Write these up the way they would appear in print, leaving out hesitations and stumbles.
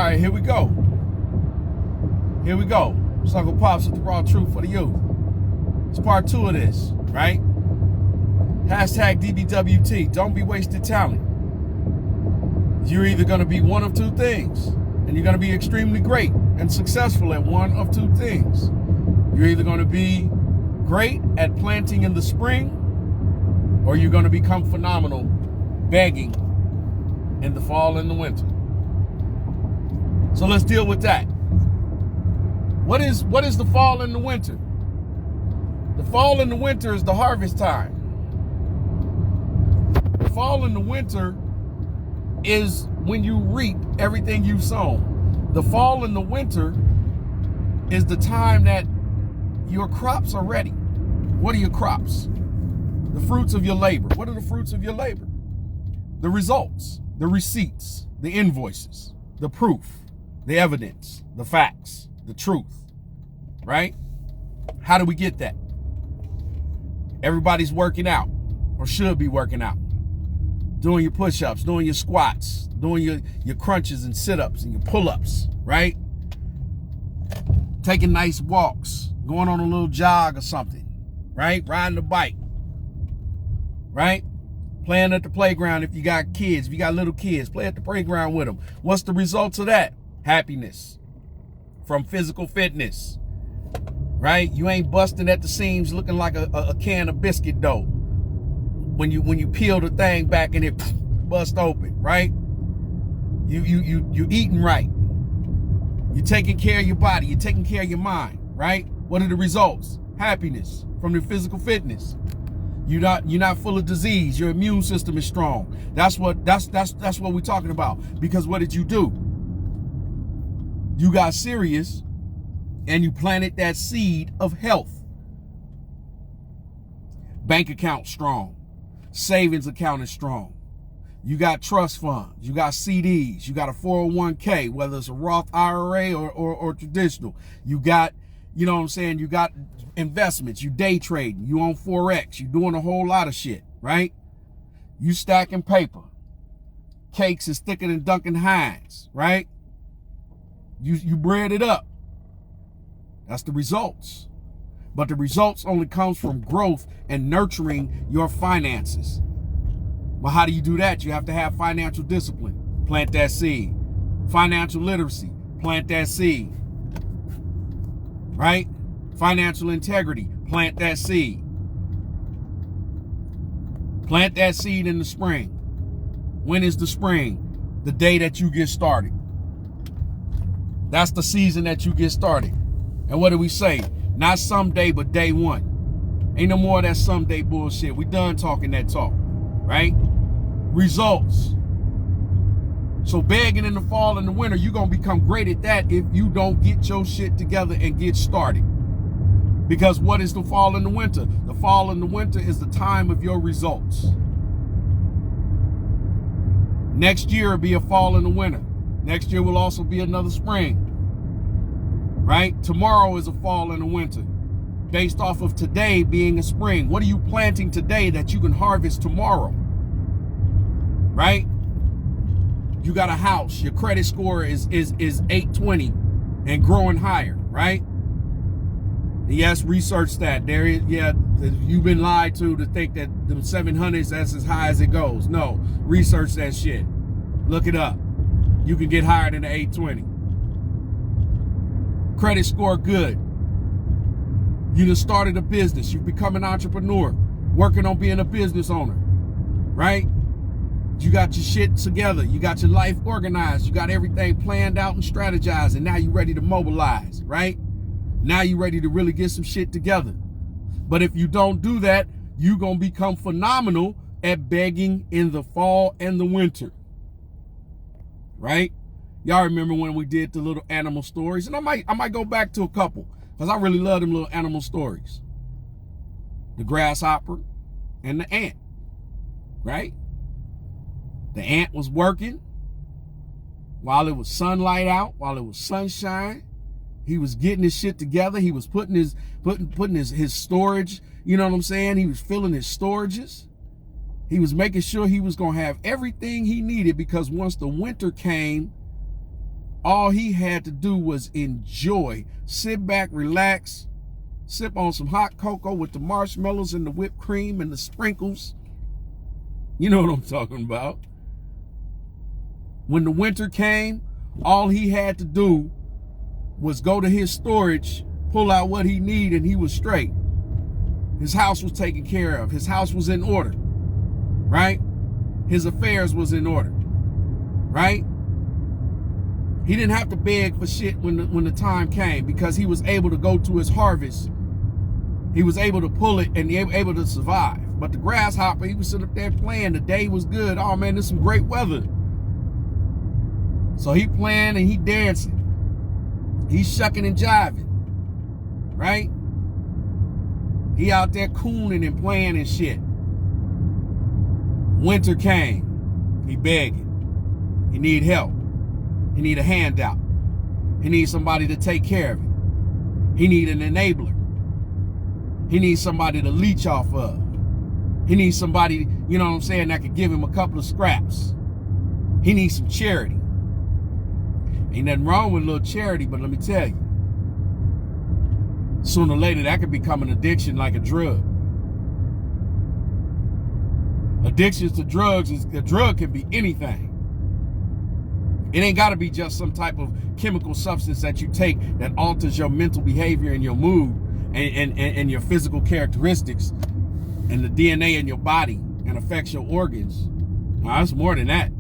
right, here we go. Here we go. It's Uncle Pops with the raw truth for the youth. It's part 2 of this, right? Hashtag DBWT. Don't be wasted talent. You're either going to be one of two things, and you're going to be extremely great and successful at one of two things. You're either going to be great at planting in the spring, or you're going to become phenomenal begging in the fall and the winter. So let's deal with that. What is the fall and the winter? The fall and the winter is the harvest time. The fall and the winter is when you reap everything you've sown. The fall and the winter is the time that your crops are ready. What are your crops? The fruits of your labor. What are the fruits of your labor? The results, the receipts, the invoices, the proof, the evidence, the facts, the truth, right? How do we get that? Everybody's working out, or should be working out. Doing your push-ups, doing your squats, doing your crunches and sit-ups and your pull-ups, right? Taking nice walks, going on a little jog or something, right? Riding the bike, right? Playing at the playground if you got kids. If you got little kids, play at the playground with them. What's the results of that? Happiness from physical fitness, right? You ain't busting at the seams looking like a can of biscuit dough when you peel the thing back and it bust open, right? You eating right. You're taking care of your body. You're taking care of your mind, right? What are the results? Happiness from the physical fitness. You're not full of disease. Your immune system is strong. That's what we're talking about. Because what did you do? You got serious and you planted that seed of health. Bank account strong. Savings account is strong. You got trust funds. You got CDs. You got a 401k, whether it's a Roth IRA or traditional. You got, you know what I'm saying? You got investments. You day trading. You on Forex. You doing a whole lot of shit, right? You stacking paper. Cakes is thicker than Duncan Hines, right? You bread it up. That's the results. But the results only comes from growth and nurturing your finances. Well, how do you do that? You have to have financial discipline. Plant that seed. Financial literacy. Plant that seed. Right? Financial integrity. Plant that seed. Plant that seed in the spring. When is the spring? The day that you get started. That's the season that you get started. And what do we say? Not someday, but day one. Ain't no more of that someday bullshit. We done talking that talk, right? Results. So begging in the fall and the winter, you're going to become great at that if you don't get your shit together and get started. Because what is the fall and the winter? The fall and the winter is the time of your results. Next year will be a fall and a winter. Next year will also be another spring. Right? Tomorrow is a fall and a winter. Based off of today being a spring. What are you planting today that you can harvest tomorrow? Right? You got a house. Your credit score is 820 and growing higher, right? Yes, research that. There is, yeah, you've been lied to think that the 700s, that's as high as it goes. No, research that shit. Look it up. You can get higher than the 820. Credit score good. You done started a business. You've become an entrepreneur, working on being a business owner, right? You got your shit together. You got your life organized. You got everything planned out and strategized. And now you're ready to mobilize, right? Now you're ready to really get some shit together. But if you don't do that, you're going to become phenomenal at begging in the fall and the winter, right? Y'all remember when we did the little animal stories? And I might go back to a couple because I really love them little animal stories. The grasshopper and the ant, right? The ant was working while it was sunlight out, while it was sunshine. He was getting his shit together. He was putting his storage, you know what I'm saying? He was filling his storages. He was making sure he was going to have everything he needed because once the winter came, All he had to do was enjoy, sit back, relax, sip on some hot cocoa with the marshmallows and the whipped cream and the sprinkles. You know what I'm talking about. When the winter came, all he had to do was go to his storage, pull out what he needed, and he was straight. His house was taken care of. His house was in order, right? His affairs was in order, right? He didn't have to beg for shit when the time came, because he was able to go to his harvest. He was able to pull it and able to survive. But the grasshopper, he was sitting up there playing. The day was good. Oh man, there's some great weather. So he playing and he dancing. He's shucking and jiving, right? He out there cooning and playing and shit. Winter came. He begging. He need help. He need a handout. He needs somebody to take care of him. He need an enabler. He needs somebody to leech off of. He needs somebody, you know what I'm saying, that could give him a couple of scraps. He needs some charity. Ain't nothing wrong with a little charity, but let me tell you, sooner or later that could become an addiction like a drug. Addictions to drugs, a drug can be anything. It ain't got to be just some type of chemical substance that you take that alters your mental behavior and your mood and your physical characteristics and the DNA in your body and affects your organs. Now, it's more than that.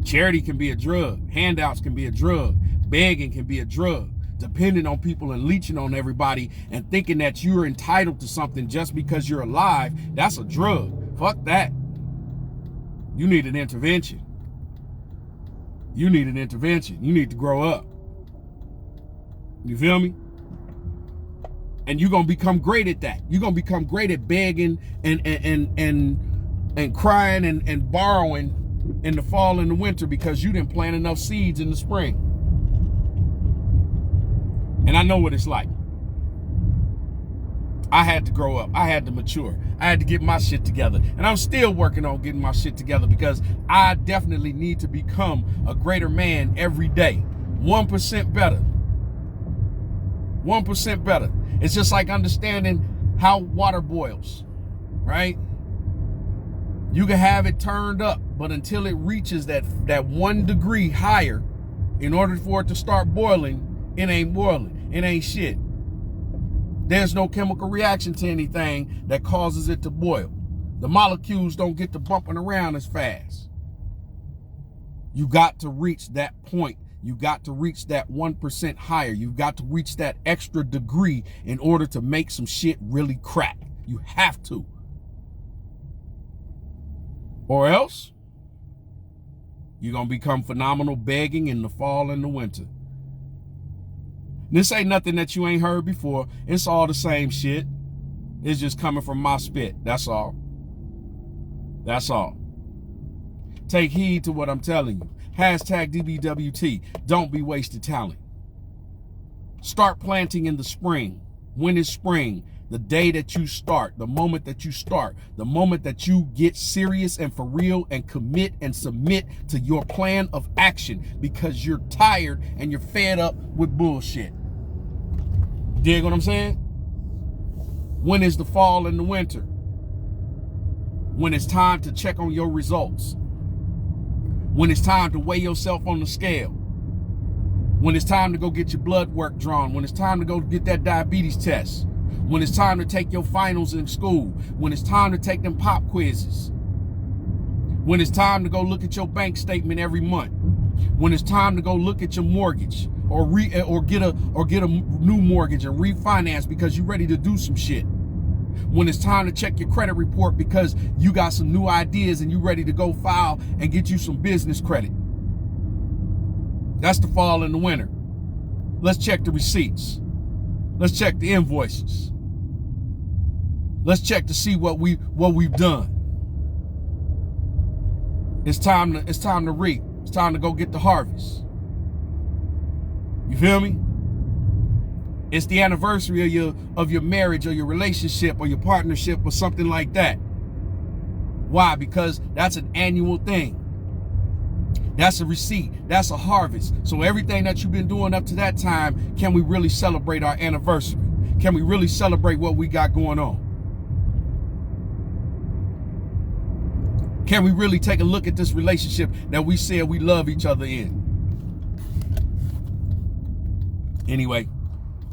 Charity can be a drug. Handouts can be a drug. Begging can be a drug. Depending on people and leeching on everybody and thinking that you're entitled to something just because you're alive, that's a drug. Fuck that. You need an intervention. You need an intervention. You need to grow up. You feel me? And you're going to become great at that. You're going to become great at begging and crying and borrowing in the fall and the winter because you didn't plant enough seeds in the spring. And I know what it's like. I had to grow up. I had to mature. I had to get my shit together. And I'm still working on getting my shit together because I definitely need to become a greater man every day. 1% better. 1% better. It's just like understanding how water boils, right? You can have it turned up, but until it reaches that 1 degree higher, in order for it to start boiling, it ain't boiling. It ain't shit. There's no chemical reaction to anything that causes it to boil. The molecules don't get to bumping around as fast. You got to reach that point. You got to reach that 1% higher. You've got to reach that extra degree in order to make some shit really crack. You have to. Or else, you're going to become phenomenal begging in the fall and the winter. This ain't nothing that you ain't heard before. It's all the same shit. It's just coming from my spit. That's all. That's all. Take heed to what I'm telling you. Hashtag DBWT. Don't be wasted talent. Start planting in the spring. When is spring? The day that you start, the moment that you start, the moment that you get serious and for real and commit and submit to your plan of action because you're tired and you're fed up with bullshit. Dig what I'm saying? When is the fall and the winter? When it's time to check on your results. When it's time to weigh yourself on the scale. When it's time to go get your blood work drawn. When it's time to go get that diabetes test. When it's time to take your finals in school. When it's time to take them pop quizzes. When it's time to go look at your bank statement every month. When it's time to go look at your mortgage or get a new mortgage and refinance because you're ready to do some shit. When it's time to check your credit report because you got some new ideas and you're ready to go file and get you some business credit. That's the fall and the winter. Let's check the receipts. Let's check the invoices. Let's check to see what we've done. It's time to reap. It's time to go get the harvest. You feel me? It's the anniversary of your marriage or your relationship or your partnership or something like that. Why? Because that's an annual thing. That's a receipt. That's a harvest. So everything that you've been doing up to that time, can we really celebrate our anniversary? Can we really celebrate what we got going on? Can we really take a look at this relationship that we said we love each other in? Anyway,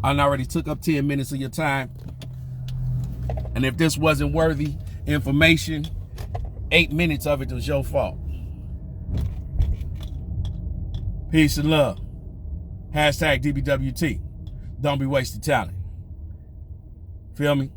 I already took up 10 minutes of your time. And if this wasn't worthy information, 8 minutes of it was your fault. Peace and love. Hashtag DBWT. Don't be wasting talent. Feel me?